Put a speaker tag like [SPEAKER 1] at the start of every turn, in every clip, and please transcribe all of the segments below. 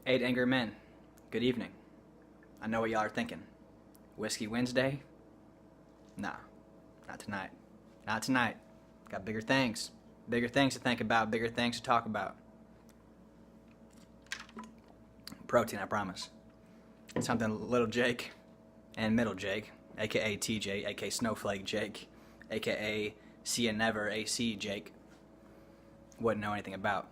[SPEAKER 1] Eight angry men. Good evening. I know what y'all are thinking. Whiskey Wednesday? Nah, not tonight. Not tonight. Got bigger things. Bigger things to think about, bigger things to talk about. Protein, I promise. Something little Jake and middle Jake, aka TJ, aka Snowflake Jake, aka See Ya Never AC Jake, wouldn't know anything about.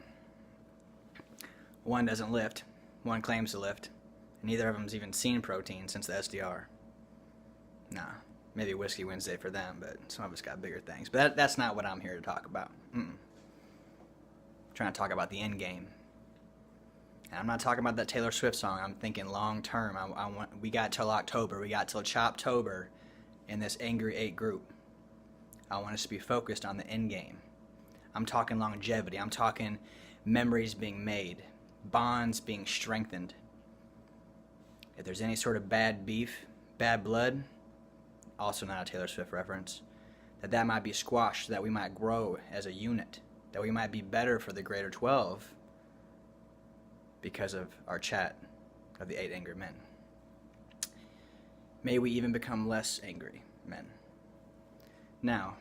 [SPEAKER 1] One doesn't lift, one claims to lift, and neither of them's even seen protein since the SDR. Nah, maybe Whiskey Wednesday for them, but some of us got bigger things. But that's not what I'm here to talk about. I'm trying to talk about the end game. And I'm not talking about that Taylor Swift song. I'm thinking long term. We got till October. We got till Choptober in this Angry 8 group. I want us to be focused on the end game. I'm talking longevity. I'm talking memories being made, bonds being strengthened. If there's any sort of bad beef, bad blood, also not a Taylor Swift reference, that might be squashed, that we might grow as a unit, that we might be better for the greater 12 because of our chat of the 8 angry men. May we even become less angry men. Now,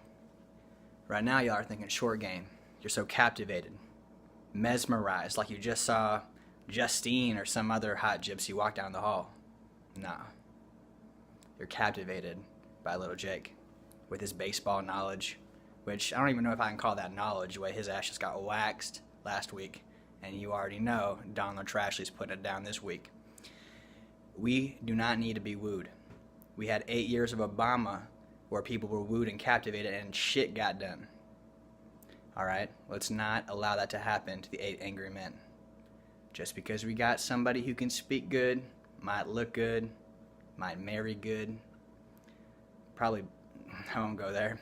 [SPEAKER 1] right now y'all are thinking short game. You're so captivated, mesmerized, like you just saw Justine or some other hot gypsy walk down the hall. Nah. You're captivated by little Jake with his baseball knowledge, which I don't even know if I can call that knowledge, the way his ass just got waxed last week. And you already know Donald Trashley's putting it down this week. We do not need to be wooed. We had 8 years of Obama where people were wooed and captivated and shit got done. Alright, let's not allow that to happen to the 8 angry men. Just because we got somebody who can speak good, might look good, might marry good, probably, I won't go there,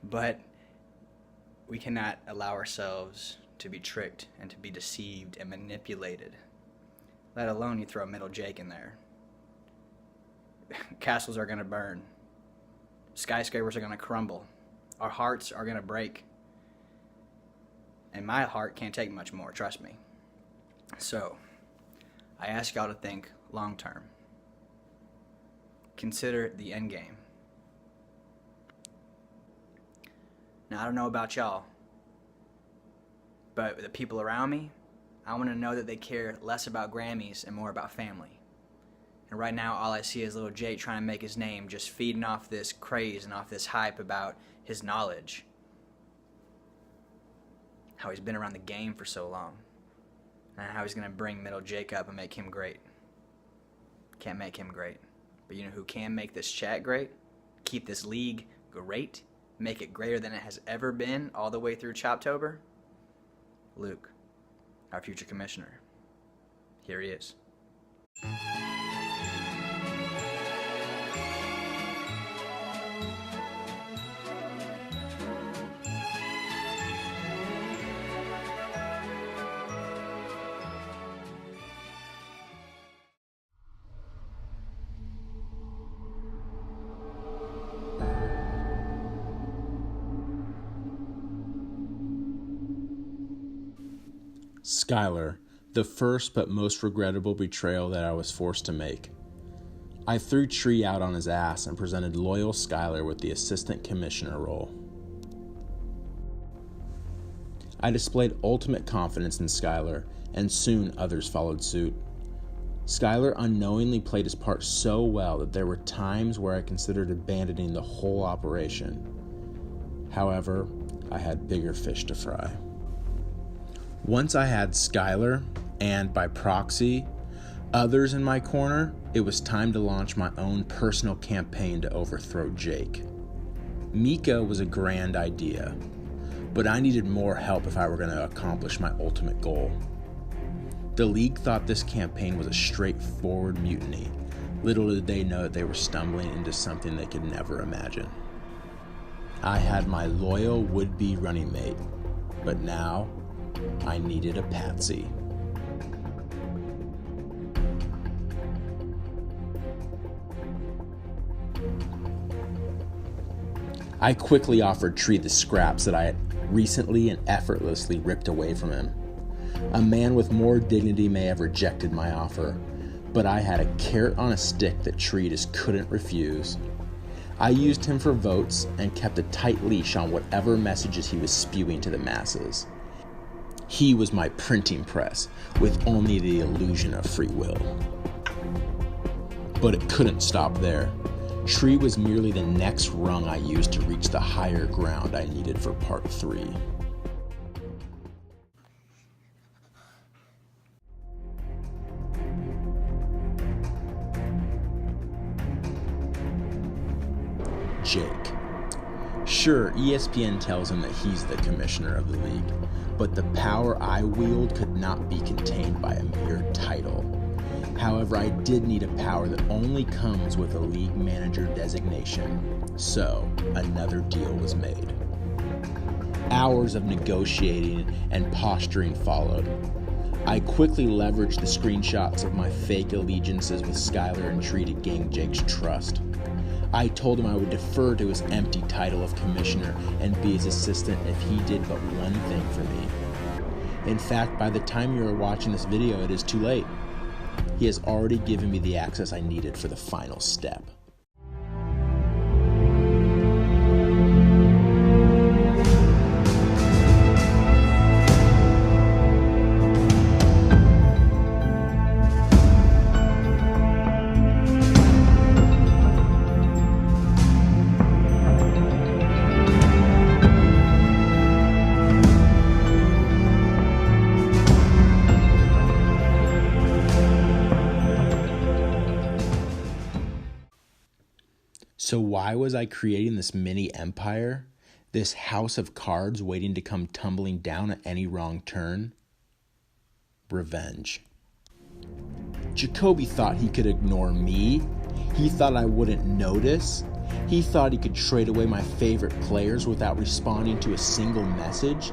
[SPEAKER 1] but we cannot allow ourselves to be tricked and to be deceived and manipulated. Let alone you throw middle Jake in there. Castles are going to burn. Skyscrapers are going to crumble. Our hearts are going to break. And my heart can't take much more, trust me. So, I ask y'all to think long term. Consider the end game. Now, I don't know about y'all, but the people around me, I want to know that they care less about Grammys and more about family. And right now, all I see is little Jake trying to make his name, just feeding off this craze and off this hype about his knowledge. How he's been around the game for so long. And how he's going to bring middle Jake up and make him great. Can't make him great. But you know who can make this chat great? Keep this league great? Make it greater than it has ever been all the way through Choptober? Luke, our future commissioner. Here he is.
[SPEAKER 2] Skylar, the first but most regrettable betrayal that I was forced to make. I threw Tree out on his ass and presented loyal Skylar with the assistant commissioner role. I displayed ultimate confidence in Skylar, and soon others followed suit. Skylar unknowingly played his part so well that there were times where I considered abandoning the whole operation. However, I had bigger fish to fry. Once I had Skylar, and by proxy, others in my corner, it was time to launch my own personal campaign to overthrow Jake. Mika was a grand idea, but I needed more help if I were going to accomplish my ultimate goal. The League thought this campaign was a straightforward mutiny. Little did they know that they were stumbling into something they could never imagine. I had my loyal would-be running mate, but now I needed a patsy. I quickly offered Tree the scraps that I had recently and effortlessly ripped away from him. A man with more dignity may have rejected my offer, but I had a carrot on a stick that Tree just couldn't refuse. I used him for votes and kept a tight leash on whatever messages he was spewing to the masses. He was my printing press, with only the illusion of free will. But it couldn't stop there. Tree was merely the next rung I used to reach the higher ground I needed for part 3. Jake. Sure, ESPN tells him that he's the commissioner of the league, but the power I wield could not be contained by a mere title. However, I did need a power that only comes with a league manager designation, so another deal was made. Hours of negotiating and posturing followed. I quickly leveraged the screenshots of my fake allegiances with Skylar and Tree to gain Jake's trust. I told him I would defer to his empty title of commissioner and be his assistant if he did but one thing for me. In fact, by the time you are watching this video, it is too late. He has already given me the access I needed for the final step. So why was I creating this mini empire? This house of cards waiting to come tumbling down at any wrong turn? Revenge. Jacoby thought he could ignore me. He thought I wouldn't notice. He thought he could trade away my favorite players without responding to a single message.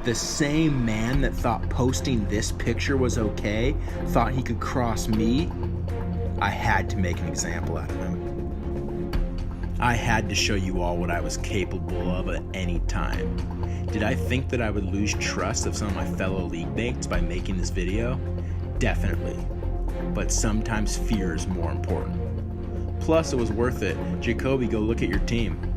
[SPEAKER 2] The same man that thought posting this picture was okay thought he could cross me. I had to make an example out of him. I had to show you all what I was capable of at any time. Did I think that I would lose trust of some of my fellow league mates by making this video? Definitely. But sometimes fear is more important. Plus, it was worth it. Jacoby, go look at your team.